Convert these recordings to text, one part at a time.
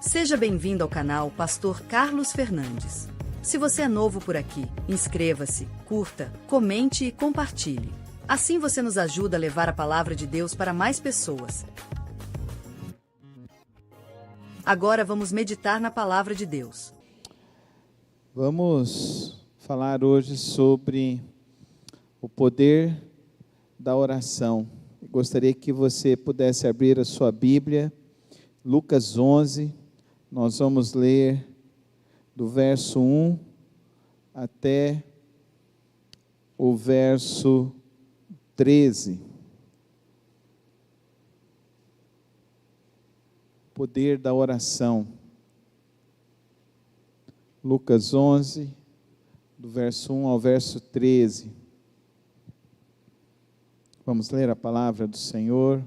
Seja bem-vindo ao canal Pastor Carlos Fernandes. Se você é novo por aqui, inscreva-se, curta, comente e compartilhe. Assim você nos ajuda a levar a palavra de Deus para mais pessoas. Agora vamos meditar na palavra de Deus. Vamos falar hoje sobre o poder da oração. Gostaria que você pudesse abrir a sua Bíblia, Lucas 11. Nós vamos ler do verso 1 até o verso 13. Poder da oração. Lucas 11, do verso 1 ao verso 13. Vamos ler a palavra do Senhor.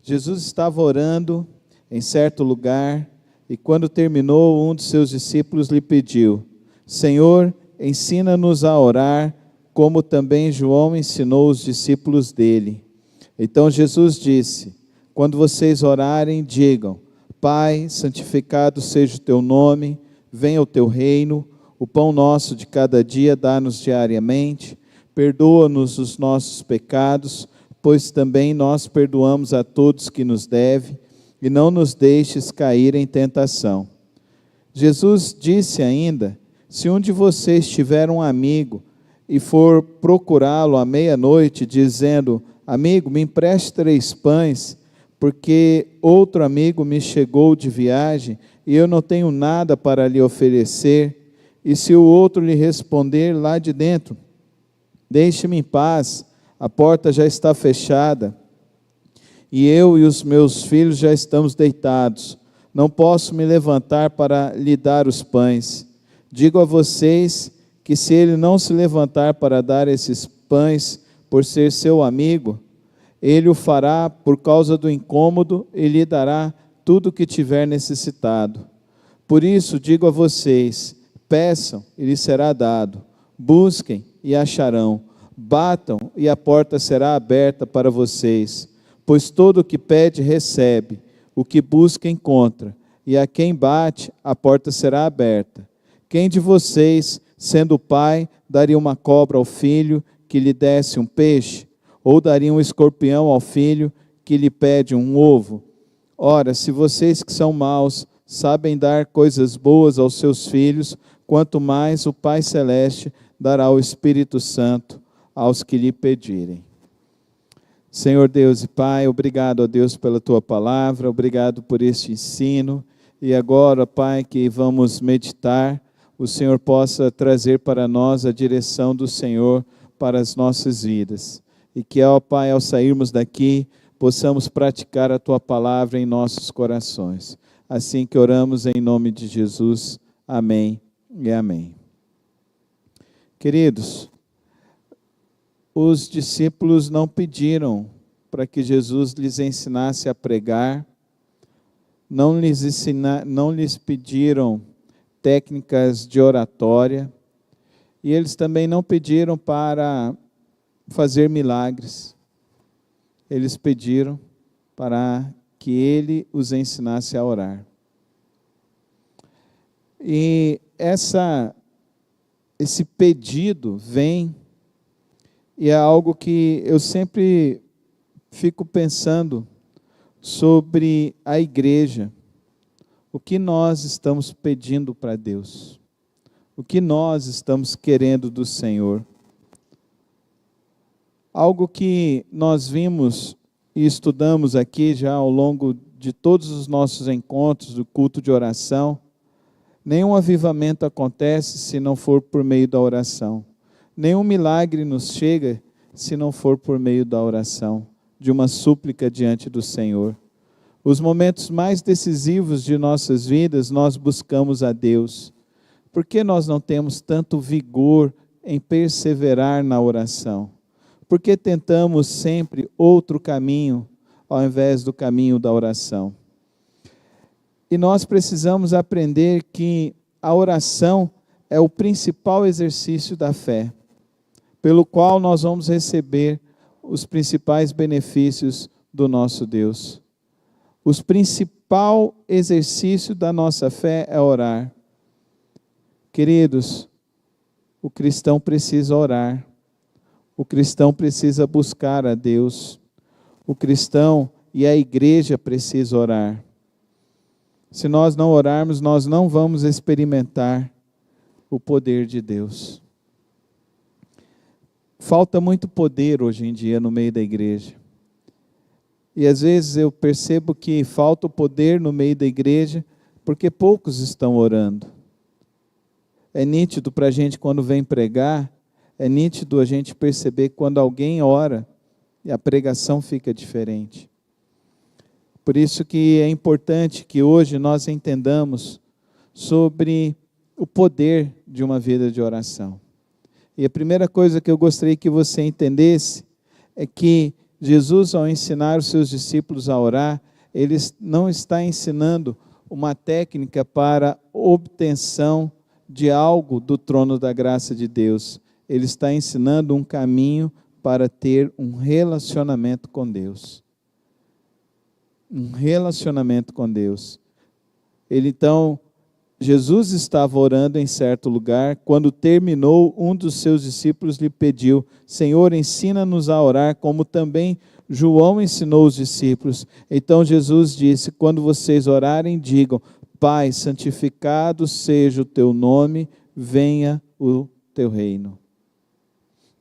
Jesus estava orando em certo lugar, e quando terminou, um dos seus discípulos lhe pediu: Senhor, ensina-nos a orar, como também João ensinou os discípulos dele. Então Jesus disse: quando vocês orarem, digam: Pai, santificado seja o teu nome, venha o teu reino, o pão nosso de cada dia dá-nos diariamente, perdoa-nos os nossos pecados, pois também nós perdoamos a todos que nos devem, e não nos deixes cair em tentação. Jesus disse ainda: se um de vocês tiver um amigo e for procurá-lo à meia-noite, dizendo: amigo, me empreste 3 pães, porque outro amigo me chegou de viagem e eu não tenho nada para lhe oferecer, e se o outro lhe responder lá de dentro: deixe-me em paz, a porta já está fechada, e eu e os meus filhos já estamos deitados, não posso me levantar para lhe dar os pães. Digo a vocês que se ele não se levantar para dar esses pães por ser seu amigo, ele o fará por causa do incômodo e lhe dará tudo o que tiver necessitado. Por isso digo a vocês: peçam e lhes será dado, busquem e acharão, batam e a porta será aberta para vocês. Pois todo o que pede recebe, o que busca encontra, e a quem bate a porta será aberta. Quem de vocês, sendo pai, daria uma cobra ao filho que lhe desse um peixe? Ou daria um escorpião ao filho que lhe pede um ovo? Ora, se vocês que são maus sabem dar coisas boas aos seus filhos, quanto mais o Pai Celeste dará o Espírito Santo aos que lhe pedirem. Senhor Deus e Pai, obrigado a Deus pela Tua palavra, obrigado por este ensino, e agora, Pai, que vamos meditar, o Senhor possa trazer para nós a direção do Senhor para as nossas vidas, e que, ó Pai, ao sairmos daqui, possamos praticar a Tua palavra em nossos corações. Assim que oramos em nome de Jesus, amém e amém. Queridos, os discípulos não pediram para que Jesus lhes ensinasse a pregar, não lhes pediram técnicas de oratória, e eles também não pediram para fazer milagres. Eles pediram para que ele os ensinasse a orar. E esse pedido vem, e é algo que eu sempre fico pensando sobre a igreja. O que nós estamos pedindo para Deus? O que nós estamos querendo do Senhor? Algo que nós vimos e estudamos aqui já ao longo de todos os nossos encontros do culto de oração: nenhum avivamento acontece se não for por meio da oração. Nenhum milagre nos chega se não for por meio da oração, de uma súplica diante do Senhor. Os momentos mais decisivos de nossas vidas, nós buscamos a Deus. Por que nós não temos tanto vigor em perseverar na oração? Por que tentamos sempre outro caminho, ao invés do caminho da oração? E nós precisamos aprender que a oração é o principal exercício da fé, pelo qual nós vamos receber os principais benefícios do nosso Deus. O principal exercício da nossa fé é orar. Queridos, o cristão precisa orar. O cristão precisa buscar a Deus. O cristão e a igreja precisam orar. Se nós não orarmos, nós não vamos experimentar o poder de Deus. Falta muito poder hoje em dia no meio da igreja. E às vezes eu percebo que falta o poder no meio da igreja porque poucos estão orando. É nítido para a gente quando vem pregar, é nítido a gente perceber quando alguém ora e a pregação fica diferente. Por isso que é importante que hoje nós entendamos sobre o poder de uma vida de oração. E a primeira coisa que eu gostaria que você entendesse é que Jesus, ao ensinar os seus discípulos a orar, ele não está ensinando uma técnica para obtenção de algo do trono da graça de Deus. Ele está ensinando um caminho para ter um relacionamento com Deus. Um relacionamento com Deus. Jesus estava orando em certo lugar. Quando terminou, um dos seus discípulos lhe pediu: Senhor, ensina-nos a orar, como também João ensinou os discípulos. Então Jesus disse: quando vocês orarem, digam: Pai, santificado seja o teu nome, venha o teu reino.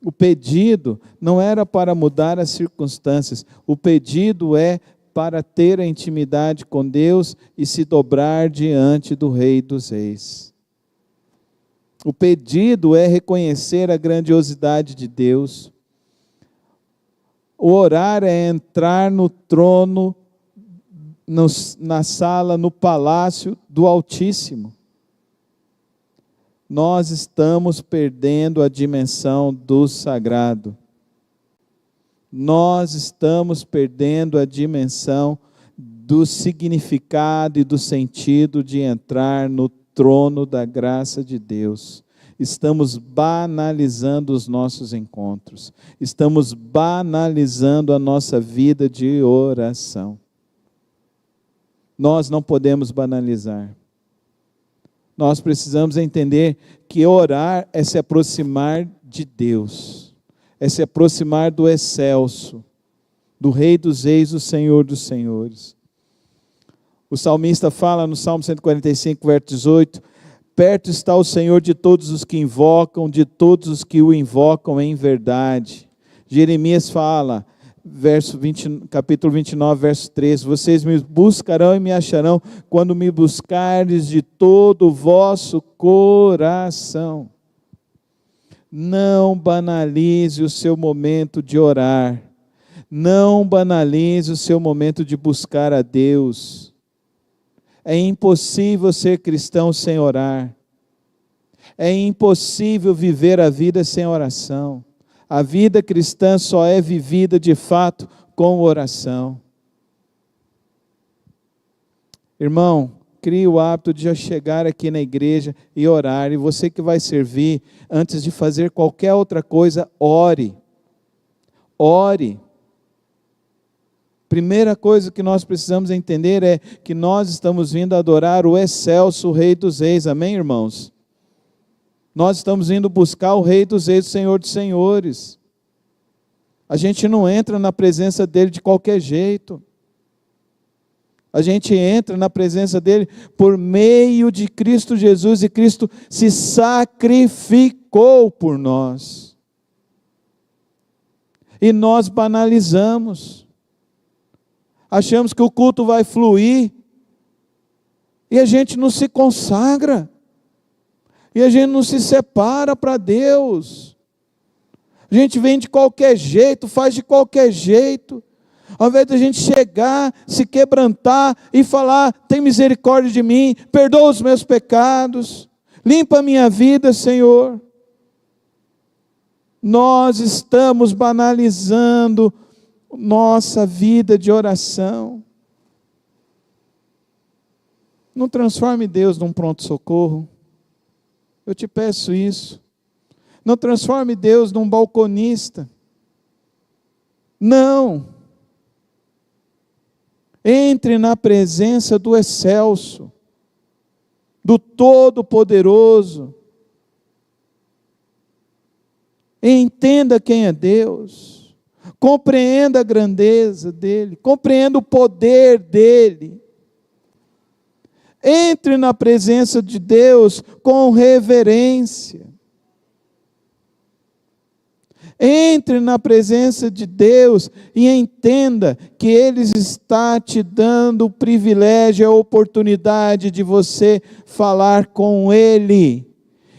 O pedido não era para mudar as circunstâncias, o pedido é para ter a intimidade com Deus e se dobrar diante do Rei dos Reis. O pedido é reconhecer a grandiosidade de Deus. O orar é entrar no trono, na sala, no palácio do Altíssimo. Nós estamos perdendo a dimensão do sagrado. Nós estamos perdendo a dimensão do significado e do sentido de entrar no trono da graça de Deus. Estamos banalizando os nossos encontros. Estamos banalizando a nossa vida de oração. Nós não podemos banalizar. Nós precisamos entender que orar é se aproximar de Deus, é se aproximar do excelso, do Rei dos Reis, do Senhor dos Senhores. O salmista fala no Salmo 145, verso 18, perto está o Senhor de todos os que invocam, de todos os que o invocam em verdade. Jeremias fala, capítulo 29, verso 13, vocês me buscarão e me acharão quando me buscardes de todo o vosso coração. Não banalize o seu momento de orar. Não banalize o seu momento de buscar a Deus. É impossível ser cristão sem orar. É impossível viver a vida sem oração. A vida cristã só é vivida de fato com oração. Irmão, crie o hábito de já chegar aqui na igreja e orar. E você que vai servir, antes de fazer qualquer outra coisa, ore. Ore. Primeira coisa que nós precisamos entender é que nós estamos vindo adorar o excelso Rei dos Reis. Amém, irmãos? Nós estamos indo buscar o Rei dos Reis, o Senhor dos Senhores. A gente não entra na presença dele de qualquer jeito. A gente entra na presença dele por meio de Cristo Jesus, e Cristo se sacrificou por nós. E nós banalizamos. Achamos que o culto vai fluir e a gente não se consagra. E a gente não se separa para Deus. A gente vem de qualquer jeito, faz de qualquer jeito. Ao invés de a gente chegar, se quebrantar e falar, tem misericórdia de mim, perdoa os meus pecados, limpa a minha vida, Senhor. Nós estamos banalizando nossa vida de oração. Não transforme Deus num pronto-socorro. Eu te peço isso. Não transforme Deus num balconista. Não. Entre na presença do Excelso, do Todo-Poderoso. Entenda quem é Deus. Compreenda a grandeza dEle. Compreenda o poder dEle. Entre na presença de Deus com reverência. Entre na presença de Deus e entenda que Ele está te dando o privilégio, a oportunidade de você falar com Ele.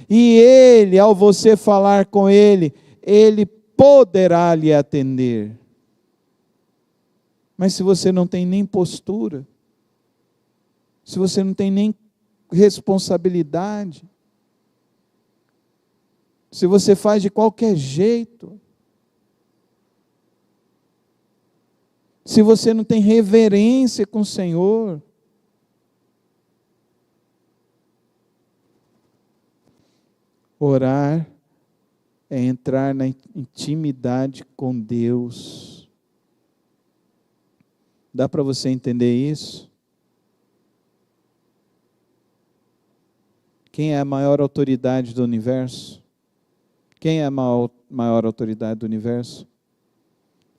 E Ele, ao você falar com Ele, Ele poderá lhe atender. Mas se você não tem nem postura, se você não tem nem responsabilidade, se você faz de qualquer jeito, se você não tem reverência com o Senhor, orar é entrar na intimidade com Deus. Dá para você entender isso? Quem é a maior autoridade do universo? Quem é a maior autoridade do universo?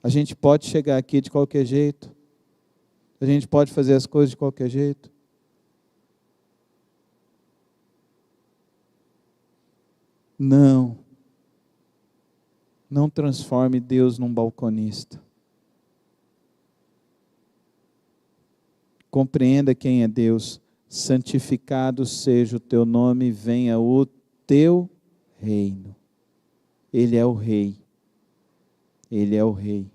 A gente pode chegar aqui de qualquer jeito? A gente pode fazer as coisas de qualquer jeito? Não. Não transforme Deus num balconista. Compreenda quem é Deus. Santificado seja o teu nome, venha o teu reino. Ele é o rei. Ele é o rei.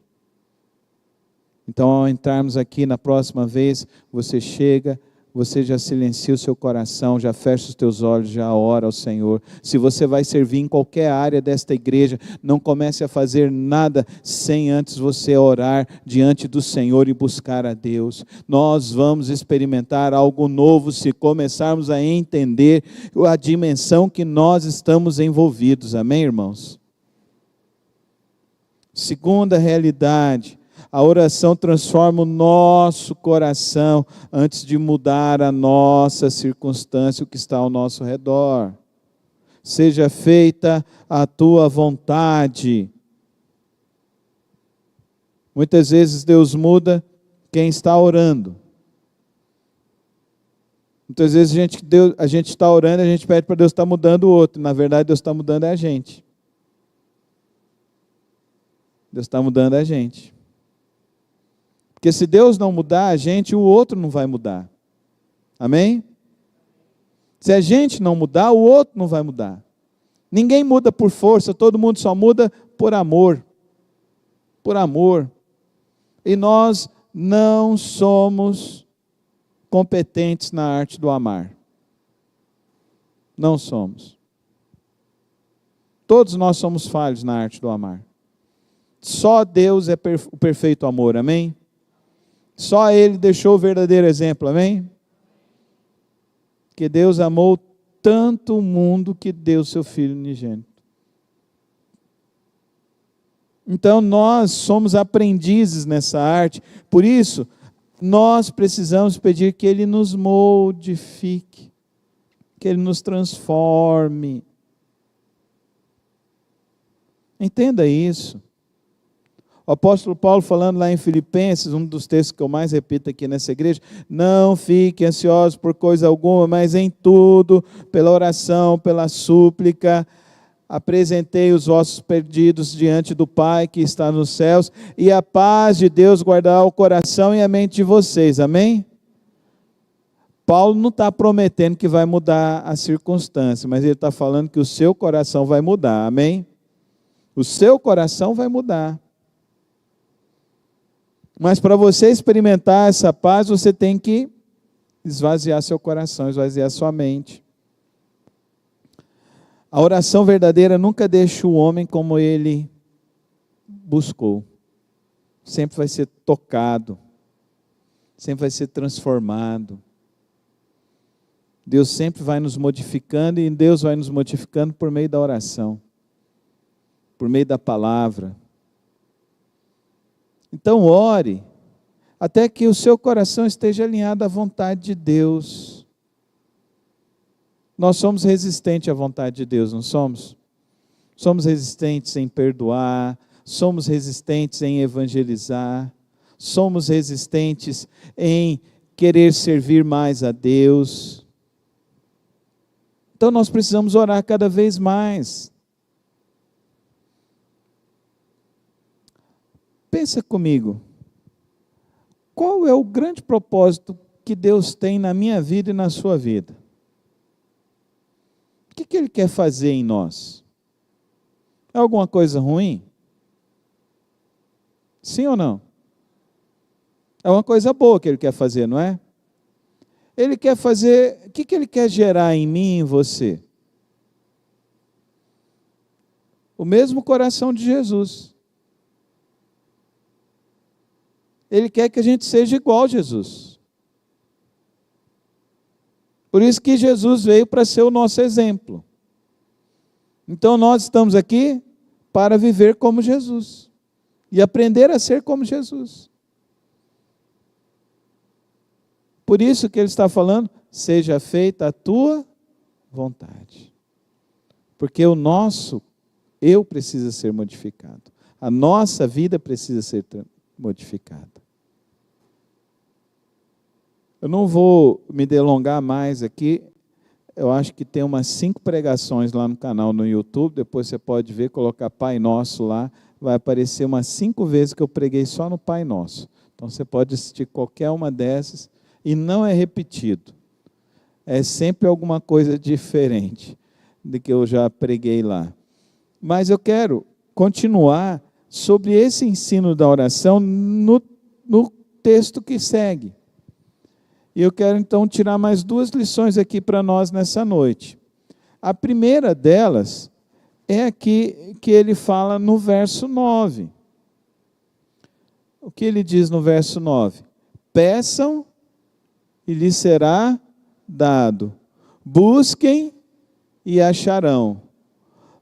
Então, ao entrarmos aqui na próxima vez, você chega, você já silencia o seu coração, já fecha os teus olhos, já ora ao Senhor. Se você vai servir em qualquer área desta igreja, não comece a fazer nada sem antes você orar diante do Senhor e buscar a Deus. Nós vamos experimentar algo novo se começarmos a entender a dimensão que nós estamos envolvidos. Amém, irmãos? Segunda realidade. A oração transforma o nosso coração antes de mudar a nossa circunstância, o que está ao nosso redor. Seja feita a tua vontade. Muitas vezes Deus muda quem está orando. Muitas vezes a gente está orando e a gente pede para Deus estar mudando o outro. Na verdade, Deus está mudando a gente. Deus está mudando a gente. Porque se Deus não mudar a gente, o outro não vai mudar. Amém? Se a gente não mudar, o outro não vai mudar. Ninguém muda por força, todo mundo só muda por amor. Por amor. E nós não somos competentes na arte do amar. Não somos. Todos nós somos falhos na arte do amar. Só Deus é o perfeito amor, amém? Só Ele deixou o verdadeiro exemplo, amém? Que Deus amou tanto o mundo que deu seu Filho unigênito. Então nós somos aprendizes nessa arte, por isso nós precisamos pedir que Ele nos modifique, que Ele nos transforme. Entenda isso. O apóstolo Paulo falando lá em Filipenses, um dos textos que eu mais repito aqui nessa igreja, não fiquem ansiosos por coisa alguma, mas em tudo, pela oração, pela súplica, apresentei os vossos pedidos diante do Pai que está nos céus, e a paz de Deus guardará o coração e a mente de vocês, amém? Paulo não está prometendo que vai mudar a circunstância, mas ele está falando que o seu coração vai mudar, amém? O seu coração vai mudar. Mas para você experimentar essa paz, você tem que esvaziar seu coração, esvaziar sua mente. A oração verdadeira nunca deixa o homem como ele buscou. Sempre vai ser tocado. Sempre vai ser transformado. Deus sempre vai nos modificando e Deus vai nos modificando por meio da oração. Por meio da palavra. Então ore, até que o seu coração esteja alinhado à vontade de Deus. Nós somos resistentes à vontade de Deus, não somos? Somos resistentes em perdoar, somos resistentes em evangelizar, somos resistentes em querer servir mais a Deus. Então nós precisamos orar cada vez mais. Pensa comigo, qual é o grande propósito que Deus tem na minha vida e na sua vida? O que Ele quer fazer em nós? É alguma coisa ruim? Sim ou não? É uma coisa boa que Ele quer fazer, não é? Ele quer fazer, o que Ele quer gerar em mim e em você? O mesmo coração de Jesus. Ele quer que a gente seja igual a Jesus. Por isso que Jesus veio para ser o nosso exemplo. Então nós estamos aqui para viver como Jesus e aprender a ser como Jesus. Por isso que ele está falando, seja feita a tua vontade. Porque o nosso eu precisa ser modificado. A nossa vida precisa ser modificada. Eu não vou me delongar mais aqui. Eu acho que tem umas 5 pregações lá no canal no YouTube. Depois você pode ver, colocar Pai Nosso lá. Vai aparecer umas 5 vezes que eu preguei só no Pai Nosso. Então você pode assistir qualquer uma dessas. E não é repetido. É sempre alguma coisa diferente do que eu já preguei lá. Mas eu quero continuar sobre esse ensino da oração no texto que segue. E eu quero então tirar mais 2 lições aqui para nós nessa noite. A primeira delas é aqui que ele fala no verso 9. O que ele diz no verso 9? Peçam e lhes será dado. Busquem e acharão.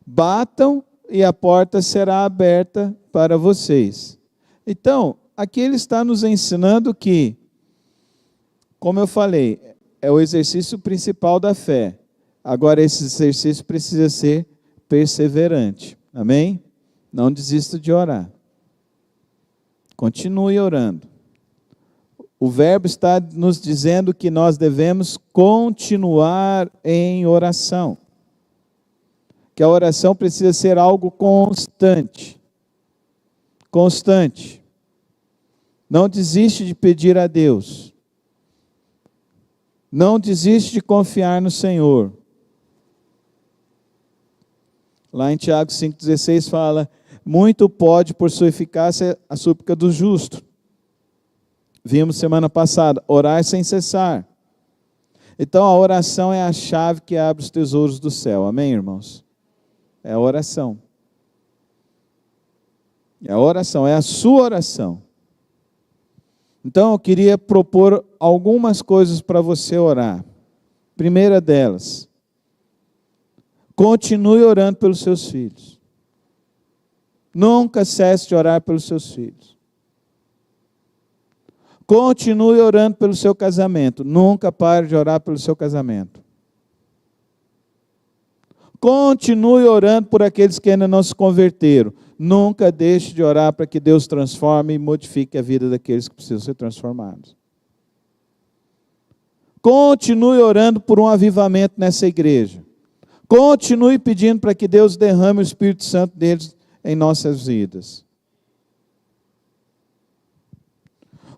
Batam e a porta será aberta para vocês. Então, aqui ele está nos ensinando que, como eu falei, é o exercício principal da fé. Agora, esse exercício precisa ser perseverante. Amém? Não desista de orar. Continue orando. O verbo está nos dizendo que nós devemos continuar em oração. Que a oração precisa ser algo constante. Constante. Não desiste de pedir a Deus. Não desiste de confiar no Senhor. Lá em Tiago 5,16 fala, muito pode por sua eficácia a súplica do justo. Vimos semana passada, orar sem cessar. Então a oração é a chave que abre os tesouros do céu. Amém, irmãos? É a oração. É a oração, é a sua oração. Então eu queria propor algumas coisas para você orar. Primeira delas, continue orando pelos seus filhos. Nunca cesse de orar pelos seus filhos. Continue orando pelo seu casamento. Nunca pare de orar pelo seu casamento. Continue orando por aqueles que ainda não se converteram. Nunca deixe de orar para que Deus transforme e modifique a vida daqueles que precisam ser transformados. Continue orando por um avivamento nessa igreja. Continue pedindo para que Deus derrame o Espírito Santo deles em nossas vidas.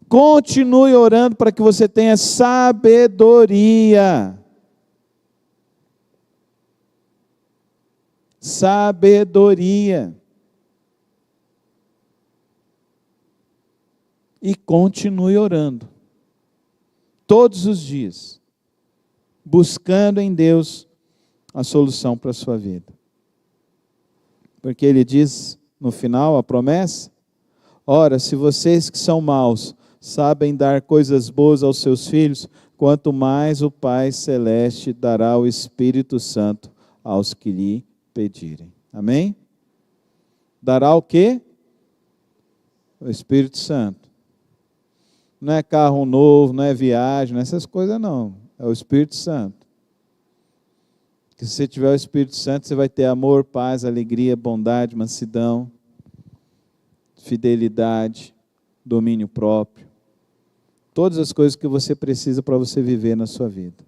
Continue orando para que você tenha sabedoria. Sabedoria. E continue orando. Todos os dias. Buscando em Deus a solução para a sua vida. Porque ele diz no final a promessa: ora, se vocês que são maus sabem dar coisas boas aos seus filhos, quanto mais o Pai Celeste dará o Espírito Santo aos que lhe pedirem. Amém? Dará o quê? O Espírito Santo. Não é carro novo, não é viagem, não é essas coisas não. É o Espírito Santo. Que se você tiver o Espírito Santo, você vai ter amor, paz, alegria, bondade, mansidão, fidelidade, domínio próprio. Todas as coisas que você precisa para você viver na sua vida.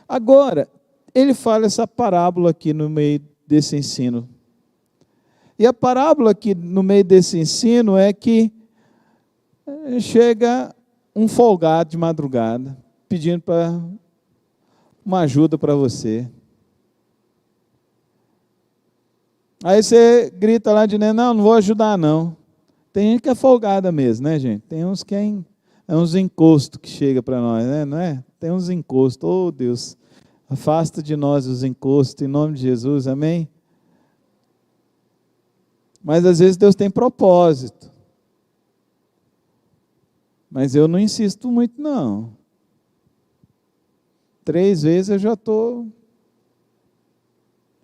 Agora, ele fala essa parábola aqui no meio desse ensino. E a parábola aqui no meio desse ensino é que chega um folgado de madrugada, pedindo uma ajuda para você. Aí você grita lá dizendo, não vou ajudar não. Tem gente que é folgada mesmo, né, gente? Tem uns que é uns encostos que chega para nós, né? Não é? Tem uns encostos, oh Deus, afasta de nós os encostos, em nome de Jesus, amém? Mas às vezes Deus tem propósito. Mas eu não insisto muito não. 3 vezes eu já estou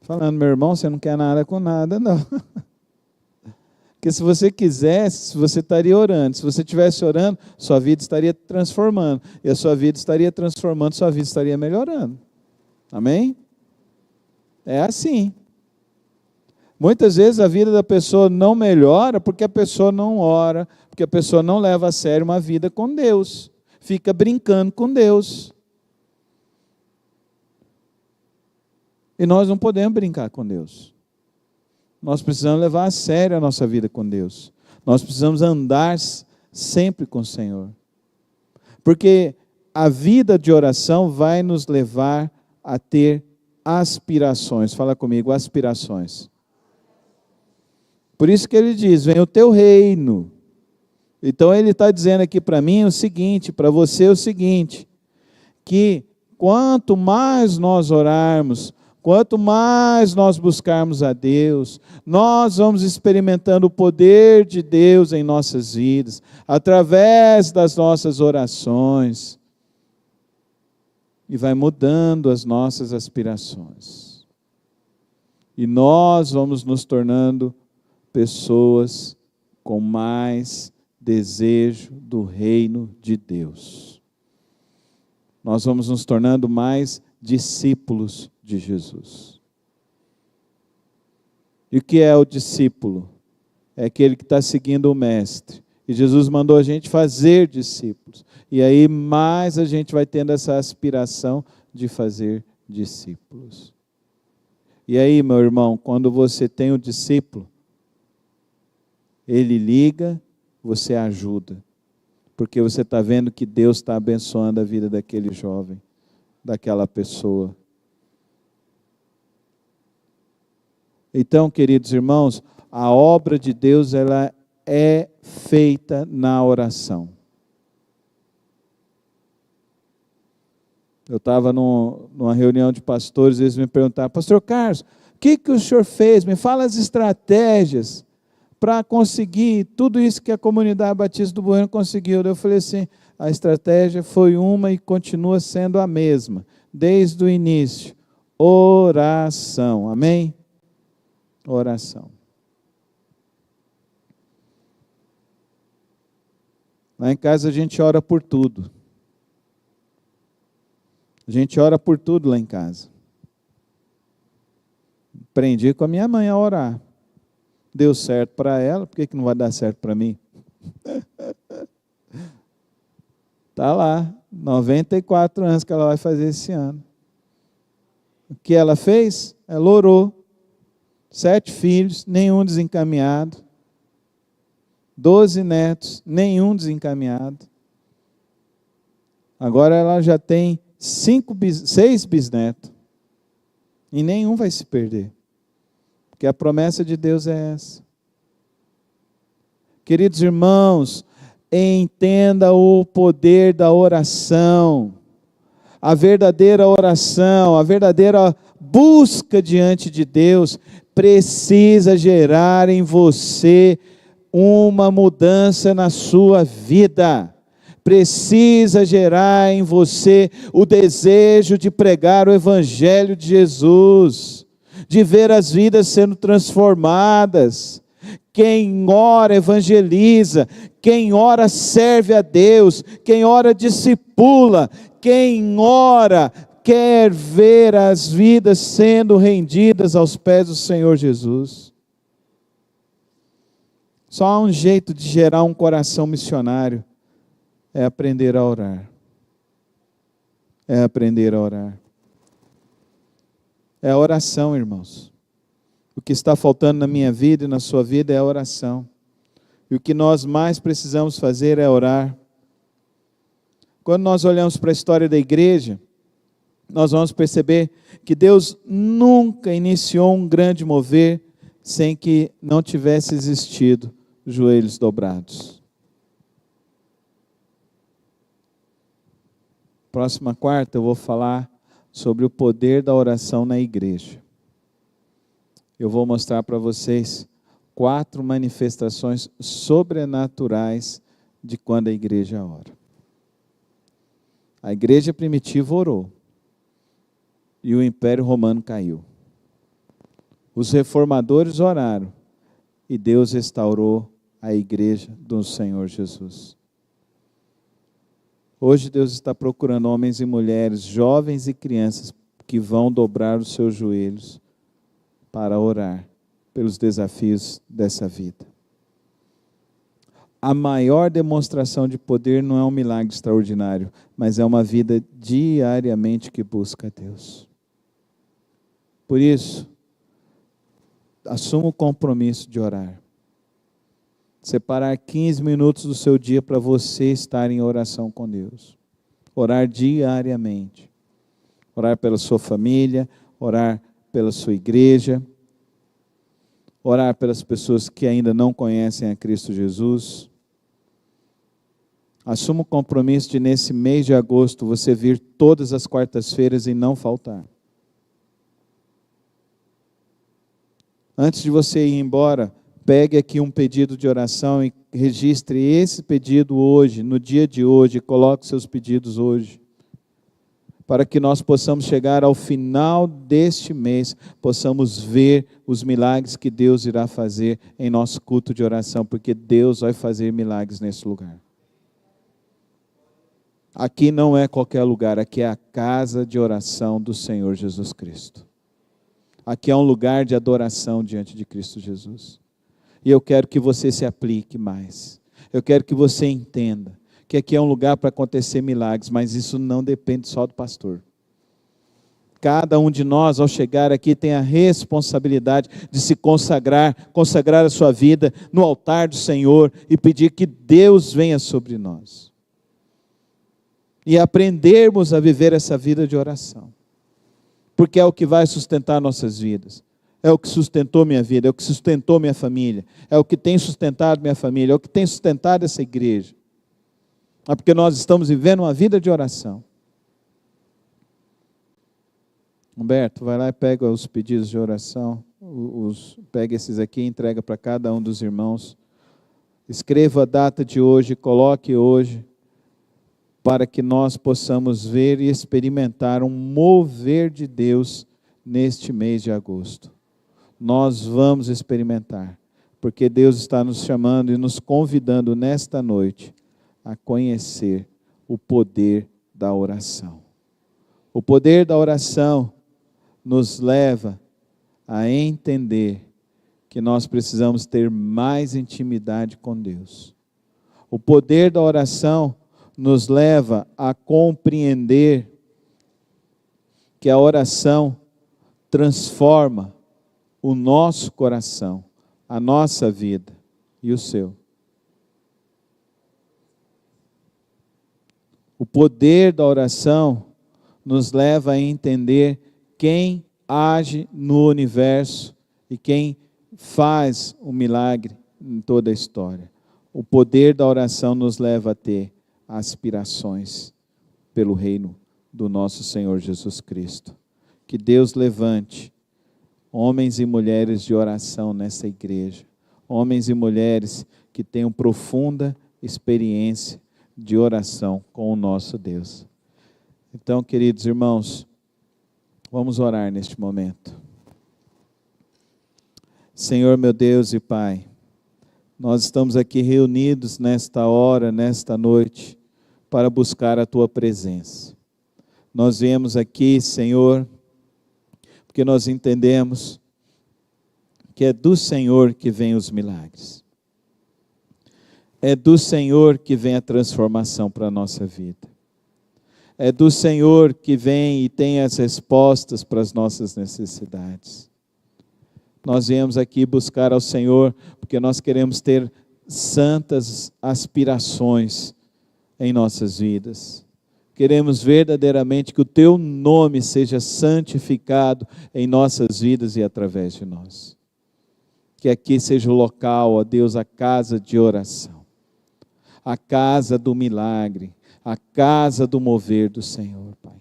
falando, meu irmão, você não quer nada com nada, não. Porque se você quisesse, você estaria orando. Se você estivesse orando, sua vida estaria transformando. E a sua vida estaria transformando, sua vida estaria melhorando. Amém? É assim. Muitas vezes a vida da pessoa não melhora porque a pessoa não ora, porque a pessoa não leva a sério uma vida com Deus. Fica brincando com Deus. E nós não podemos brincar com Deus. Nós precisamos levar a sério a nossa vida com Deus. Nós precisamos andar sempre com o Senhor. Porque a vida de oração vai nos levar a ter aspirações. Fala comigo, aspirações. Por isso que ele diz, vem o teu reino. Então ele está dizendo aqui para mim o seguinte, para você o seguinte, que quanto mais nós orarmos, quanto mais nós buscarmos a Deus, nós vamos experimentando o poder de Deus em nossas vidas, através das nossas orações, e vai mudando as nossas aspirações. E nós vamos nos tornando pessoas com mais desejo do reino de Deus. Nós vamos nos tornando mais discípulos de Jesus. E o que é o discípulo? É aquele que está seguindo o mestre. E Jesus mandou a gente fazer discípulos. E aí mais a gente vai tendo essa aspiração de fazer discípulos. E aí, meu irmão, quando você tem um discípulo, ele liga, você ajuda. Porque você está vendo que Deus está abençoando a vida daquele jovem, daquela pessoa. Então, queridos irmãos, a obra de Deus ela é feita na oração. Eu estava numa reunião de pastores, eles me perguntaram, pastor Carlos, o que o senhor fez? Me fala as estratégias para conseguir tudo isso que a comunidade Batista do Bueno conseguiu. Eu falei assim, a estratégia foi uma e continua sendo a mesma, desde o início, oração, amém? Oração. Lá em casa a gente ora por tudo. A gente ora por tudo lá em casa. Aprendi com a minha mãe a orar. Deu certo para ela, por que não vai dar certo para mim? Está lá, 94 anos que ela vai fazer esse ano. O que ela fez? Ela orou. 7 filhos, nenhum desencaminhado. 12 netos, nenhum desencaminhado. Agora ela já tem 6 bisnetos. E nenhum vai se perder. Porque a promessa de Deus é essa. Queridos irmãos, entenda o poder da oração. A verdadeira oração, a verdadeira busca diante de Deus precisa gerar em você uma mudança na sua vida. Precisa gerar em você o desejo de pregar o Evangelho de Jesus, de ver as vidas sendo transformadas. Quem ora evangeliza, Quem ora serve a Deus, quem ora discipula, quem ora quer ver as vidas sendo rendidas aos pés do Senhor Jesus. Só há um jeito de gerar um coração missionário, é aprender a orar. É aprender a orar. É a oração, irmãos. O que está faltando na minha vida e na sua vida é a oração. E o que nós mais precisamos fazer é orar. Quando nós olhamos para a história da igreja, nós vamos perceber que Deus nunca iniciou um grande mover sem que não tivesse existido joelhos dobrados. Próxima quarta eu vou falar sobre o poder da oração na igreja. Eu vou mostrar para vocês 4 manifestações sobrenaturais de quando a igreja ora. A igreja primitiva orou e o Império Romano caiu. Os reformadores oraram e Deus restaurou a igreja do Senhor Jesus. Hoje Deus está procurando homens e mulheres, jovens e crianças, que vão dobrar os seus joelhos para orar pelos desafios dessa vida. A maior demonstração de poder não é um milagre extraordinário, mas é uma vida diariamente que busca a Deus. Por isso, assuma o compromisso de orar. Separar 15 minutos do seu dia para você estar em oração com Deus. Orar diariamente. Orar pela sua família, orar pela sua igreja, orar pelas pessoas que ainda não conhecem a Cristo Jesus. Assuma o compromisso de, nesse mês de agosto, você vir todas as quartas-feiras e não faltar. Antes de você ir embora, pegue aqui um pedido de oração e registre esse pedido hoje, no dia de hoje, coloque seus pedidos hoje, para que nós possamos chegar ao final deste mês, possamos ver os milagres que Deus irá fazer em nosso culto de oração, porque Deus vai fazer milagres nesse lugar. Aqui não é qualquer lugar, aqui é a casa de oração do Senhor Jesus Cristo. Aqui é um lugar de adoração diante de Cristo Jesus. E eu quero que você se aplique mais. Eu quero que você entenda que aqui é um lugar para acontecer milagres, mas isso não depende só do pastor. Cada um de nós, ao chegar aqui, tem a responsabilidade de se consagrar a sua vida no altar do Senhor e pedir que Deus venha sobre nós. E aprendermos a viver essa vida de oração. Porque é o que vai sustentar nossas vidas. É o que sustentou minha vida, é o que sustentou minha família, é o que tem sustentado minha família, é o que tem sustentado essa igreja. É porque nós estamos vivendo uma vida de oração. Humberto, vai lá e pega os pedidos de oração, pega esses aqui e entrega para cada um dos irmãos. Escreva a data de hoje, coloque hoje, para que nós possamos ver e experimentar um mover de Deus neste mês de agosto. Nós vamos experimentar, porque Deus está nos chamando e nos convidando nesta noite a conhecer o poder da oração. O poder da oração nos leva a entender que nós precisamos ter mais intimidade com Deus. O poder da oração nos leva a compreender que a oração transforma o nosso coração, a nossa vida e o seu. O poder da oração nos leva a entender quem age no universo e quem faz o milagre em toda a história. O poder da oração nos leva a ter aspirações pelo reino do nosso Senhor Jesus Cristo. Que Deus levante homens e mulheres de oração nessa igreja, homens e mulheres que tenham profunda experiência de oração com o nosso Deus. Então, queridos irmãos, vamos orar neste momento. Senhor meu Deus e Pai, Nós estamos aqui reunidos nesta hora, nesta noite, para buscar a Tua presença. Nós viemos aqui, Senhor, porque nós entendemos que é do Senhor que vem os milagres. É do Senhor que vem a transformação para a nossa vida. É do Senhor que vem e tem as respostas para as nossas necessidades. Nós viemos aqui buscar ao Senhor porque nós queremos ter santas aspirações em nossas vidas. Queremos verdadeiramente que o Teu nome seja santificado em nossas vidas e através de nós. Que aqui seja o local, ó Deus, a casa de oração, a casa do milagre, a casa do mover do Senhor, Pai.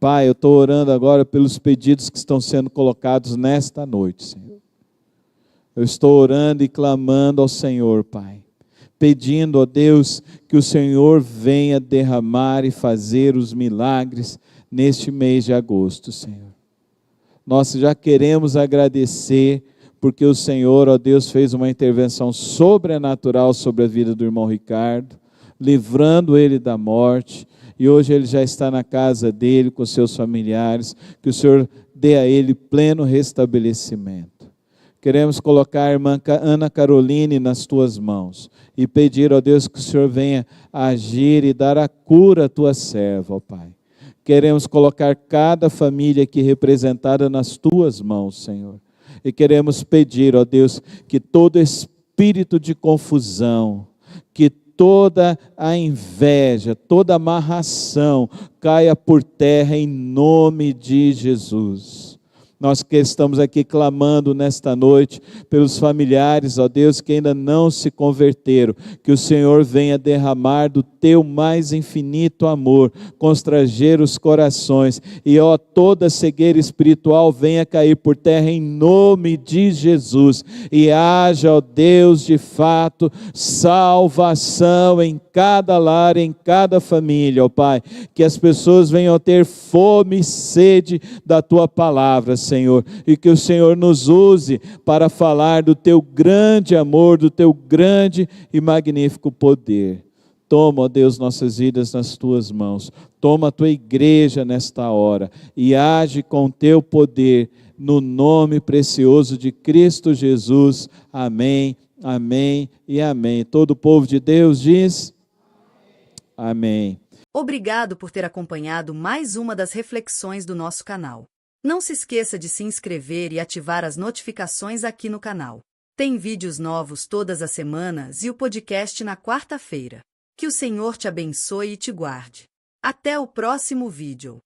Pai, eu estou orando agora pelos pedidos que estão sendo colocados nesta noite, Senhor. Eu estou orando e clamando ao Senhor, Pai, pedindo, ó Deus, que o Senhor venha derramar e fazer os milagres neste mês de agosto, Senhor. Nós já queremos agradecer, porque o Senhor, ó Deus, fez uma intervenção sobrenatural sobre a vida do irmão Ricardo, livrando ele da morte, e hoje ele já está na casa dele, com seus familiares, que o Senhor dê a ele pleno restabelecimento. Queremos colocar a irmã Ana Caroline nas Tuas mãos, e pedir, ó Deus, que o Senhor venha agir e dar a cura à Tua serva, ó Pai. Queremos colocar cada família aqui representada nas Tuas mãos, Senhor. E queremos pedir, ó Deus, que todo espírito de confusão, que toda a inveja, toda amarração caia por terra em nome de Jesus. Nós que estamos aqui clamando nesta noite pelos familiares, ó Deus, que ainda não se converteram, que o Senhor venha derramar do Teu mais infinito amor, constranger os corações, e ó, toda cegueira espiritual venha cair por terra em nome de Jesus, e haja, ó Deus, de fato, salvação em cada lar, em cada família, ó Pai, que as pessoas venham a ter fome e sede da Tua palavra, Senhor, e que o Senhor nos use para falar do Teu grande amor, do Teu grande e magnífico poder. Toma, ó Deus, nossas vidas nas Tuas mãos, toma a Tua igreja nesta hora, e age com o Teu poder, no nome precioso de Cristo Jesus, amém, amém e amém. Todo o povo de Deus diz, amém. Obrigado por ter acompanhado mais uma das reflexões do nosso canal. Não se esqueça de se inscrever e ativar as notificações aqui no canal. Tem vídeos novos todas as semanas e o podcast na quarta-feira. Que o Senhor te abençoe e te guarde. Até o próximo vídeo.